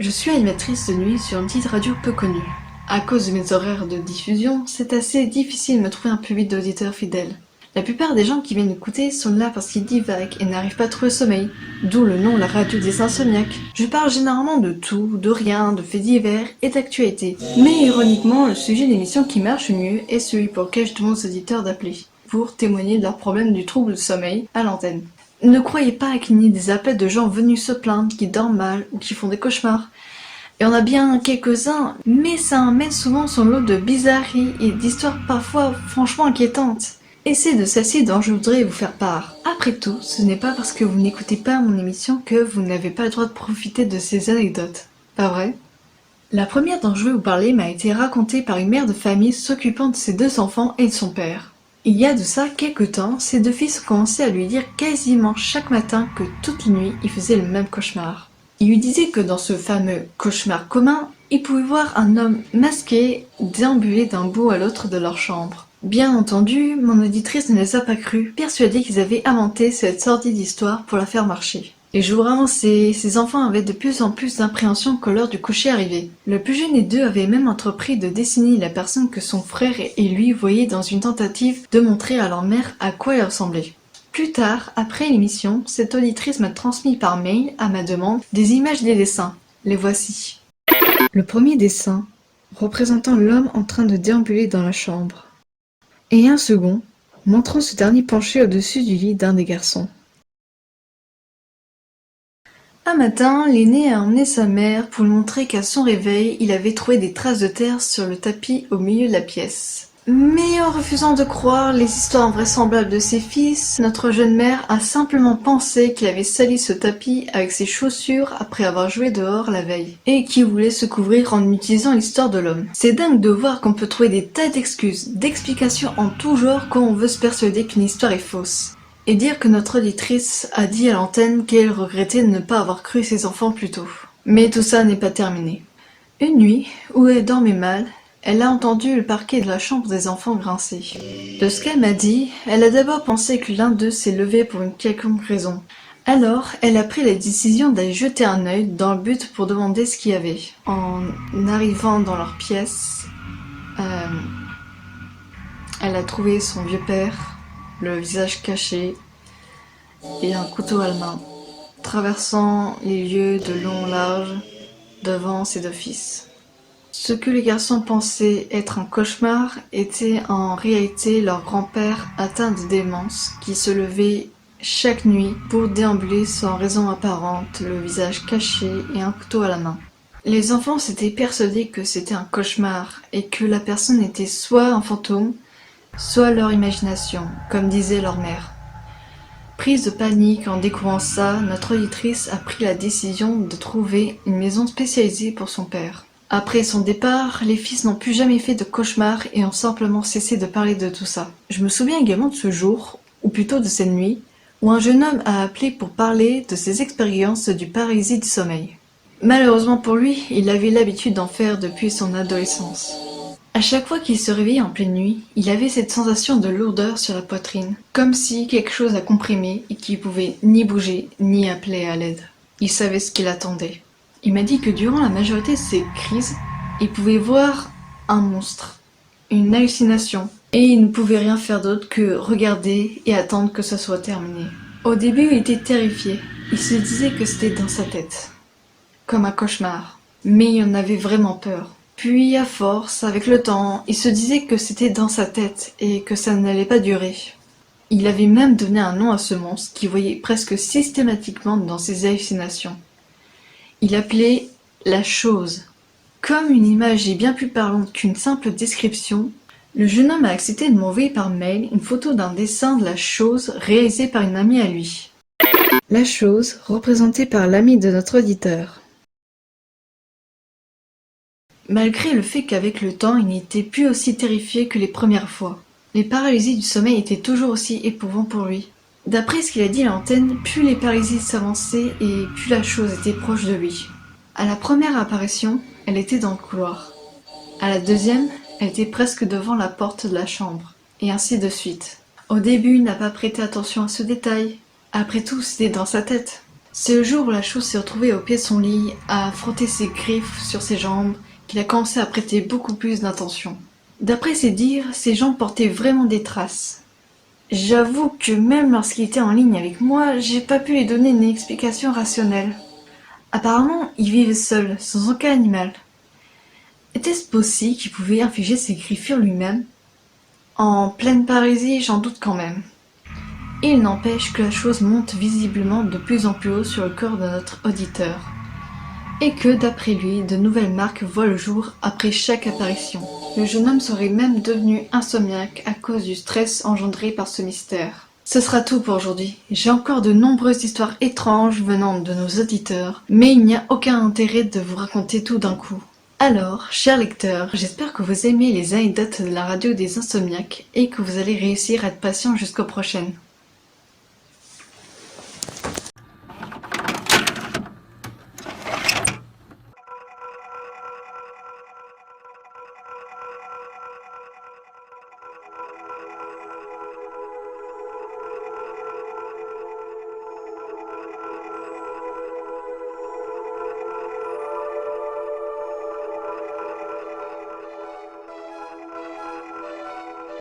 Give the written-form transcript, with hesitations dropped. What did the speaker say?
Je suis animatrice de nuit sur une petite radio peu connue. À cause de mes horaires de diffusion, c'est assez difficile de me trouver un public d'auditeurs fidèles. La plupart des gens qui viennent écouter sont là parce qu'ils divaguent et n'arrivent pas à trouver le sommeil, d'où le nom la radio des insomniaques. Je parle généralement de tout, de rien, de faits divers et d'actualité. Mais ironiquement, le sujet d'émission qui marche le mieux est celui pour lequel je demande aux auditeurs d'appeler, pour témoigner de leurs problèmes du trouble du sommeil à l'antenne. Ne croyez pas qu'il n'y ait des appels de gens venus se plaindre, qui dorment mal ou qui font des cauchemars. Il y en a bien quelques-uns, mais ça amène souvent son lot de bizarreries et d'histoires parfois franchement inquiétantes. Et c'est de celle-ci dont je voudrais vous faire part. Après tout, ce n'est pas parce que vous n'écoutez pas mon émission que vous n'avez pas le droit de profiter de ces anecdotes. Pas vrai? La première dont je veux vous parler m'a été racontée par une mère de famille s'occupant de ses 2 enfants et de son père. Il y a de ça quelque temps, ses 2 fils ont commencé à lui dire quasiment chaque matin que toute la nuit, il faisait le même cauchemar. Il lui disait que dans ce fameux cauchemar commun, il pouvait voir un homme masqué déambuler d'un bout à l'autre de leur chambre. Bien entendu, mon auditrice ne les a pas crus, persuadée qu'ils avaient inventé cette sordide histoire pour la faire marcher. Les jours avancés, ses enfants avaient de plus en plus d'appréhension quand l'heure du coucher arrivait. Le plus jeune des 2 avait même entrepris de dessiner la personne que son frère et lui voyaient dans une tentative de montrer à leur mère à quoi il ressemblait. Plus tard, après l'émission, cette auditrice m'a transmis par mail, à ma demande, des images des dessins. Les voici. Le premier dessin, représentant l'homme en train de déambuler dans la chambre. Et un second, montrant ce dernier penché au-dessus du lit d'un des garçons. Un matin, l'aîné a emmené sa mère pour lui montrer qu'à son réveil, il avait trouvé des traces de terre sur le tapis au milieu de la pièce. Mais en refusant de croire les histoires invraisemblables de ses fils, notre jeune mère a simplement pensé qu'il avait sali ce tapis avec ses chaussures après avoir joué dehors la veille, et qu'il voulait se couvrir en utilisant l'histoire de l'homme. C'est dingue de voir qu'on peut trouver des tas d'excuses, d'explications en tout genre quand on veut se persuader qu'une histoire est fausse. Et dire que notre auditrice a dit à l'antenne qu'elle regrettait de ne pas avoir cru ses enfants plus tôt. Mais tout ça n'est pas terminé. Une nuit, où elle dormait mal, elle a entendu le parquet de la chambre des enfants grincer. De ce qu'elle m'a dit, elle a d'abord pensé que l'un d'eux s'est levé pour une quelconque raison. Alors, elle a pris la décision d'aller jeter un œil dans le but pour demander ce qu'il y avait. En arrivant dans leur pièce, elle a trouvé son vieux père, le visage caché et un couteau à la main, traversant les lieux de long en large devant ses 2 fils. Ce que les garçons pensaient être un cauchemar était en réalité leur grand-père atteint de démence qui se levait chaque nuit pour déambuler sans raison apparente, le visage caché et un couteau à la main. Les enfants s'étaient persuadés que c'était un cauchemar et que la personne était soit un fantôme, soit leur imagination, comme disait leur mère. Prise de panique en découvrant ça, notre auditrice a pris la décision de trouver une maison spécialisée pour son père. Après son départ, les fils n'ont plus jamais fait de cauchemars et ont simplement cessé de parler de tout ça. Je me souviens également de ce jour, ou plutôt de cette nuit, où un jeune homme a appelé pour parler de ses expériences du paralysie du sommeil. Malheureusement pour lui, il avait l'habitude d'en faire depuis son adolescence. À chaque fois qu'il se réveillait en pleine nuit, il avait cette sensation de lourdeur sur la poitrine, comme si quelque chose a comprimé et qu'il pouvait ni bouger ni appeler à l'aide. Il savait ce qu'il attendait. Il m'a dit que durant la majorité de ses crises, il pouvait voir un monstre, une hallucination, et il ne pouvait rien faire d'autre que regarder et attendre que ça soit terminé. Au début, il était terrifié. Il se disait que c'était dans sa tête, comme un cauchemar, mais il en avait vraiment peur. Puis, à force, avec le temps, il se disait que c'était dans sa tête et que ça n'allait pas durer. Il avait même donné un nom à ce monstre qu'il voyait presque systématiquement dans ses hallucinations. Il appelait la chose. Comme une image est bien plus parlante qu'une simple description, le jeune homme a accepté de m'envoyer par mail une photo d'un dessin de la chose réalisé par une amie à lui. La chose représentée par l'ami de notre auditeur. Malgré le fait qu'avec le temps, il n'était plus aussi terrifié que les premières fois. Les paralysies du sommeil étaient toujours aussi éprouvants pour lui. D'après ce qu'il a dit à l'antenne, plus les paralysies s'avançaient et plus la chose était proche de lui. À la première apparition, elle était dans le couloir. À la deuxième, elle était presque devant la porte de la chambre. Et ainsi de suite. Au début, il n'a pas prêté attention à ce détail. Après tout, c'était dans sa tête. C'est le jour où la chose s'est retrouvée au pied de son lit, à frotter ses griffes sur ses jambes, qu'il a commencé à prêter beaucoup plus d'attention. D'après ses dires, ses jambes portaient vraiment des traces. J'avoue que même lorsqu'il était en ligne avec moi, j'ai pas pu lui donner une explication rationnelle. Apparemment, il vivait seul, sans aucun animal. Était-ce possible qu'il pouvait infliger ses griffures lui-même? En pleine paralysie, j'en doute quand même. Il n'empêche que la chose monte visiblement de plus en plus haut sur le corps de notre auditeur, et que, d'après lui, de nouvelles marques voient le jour après chaque apparition. Le jeune homme serait même devenu insomniaque à cause du stress engendré par ce mystère. Ce sera tout pour aujourd'hui. J'ai encore de nombreuses histoires étranges venant de nos auditeurs, mais il n'y a aucun intérêt de vous raconter tout d'un coup. Alors, chers lecteurs, j'espère que vous aimez les anecdotes de la radio des insomniaques et que vous allez réussir à être patient jusqu'aux prochaines.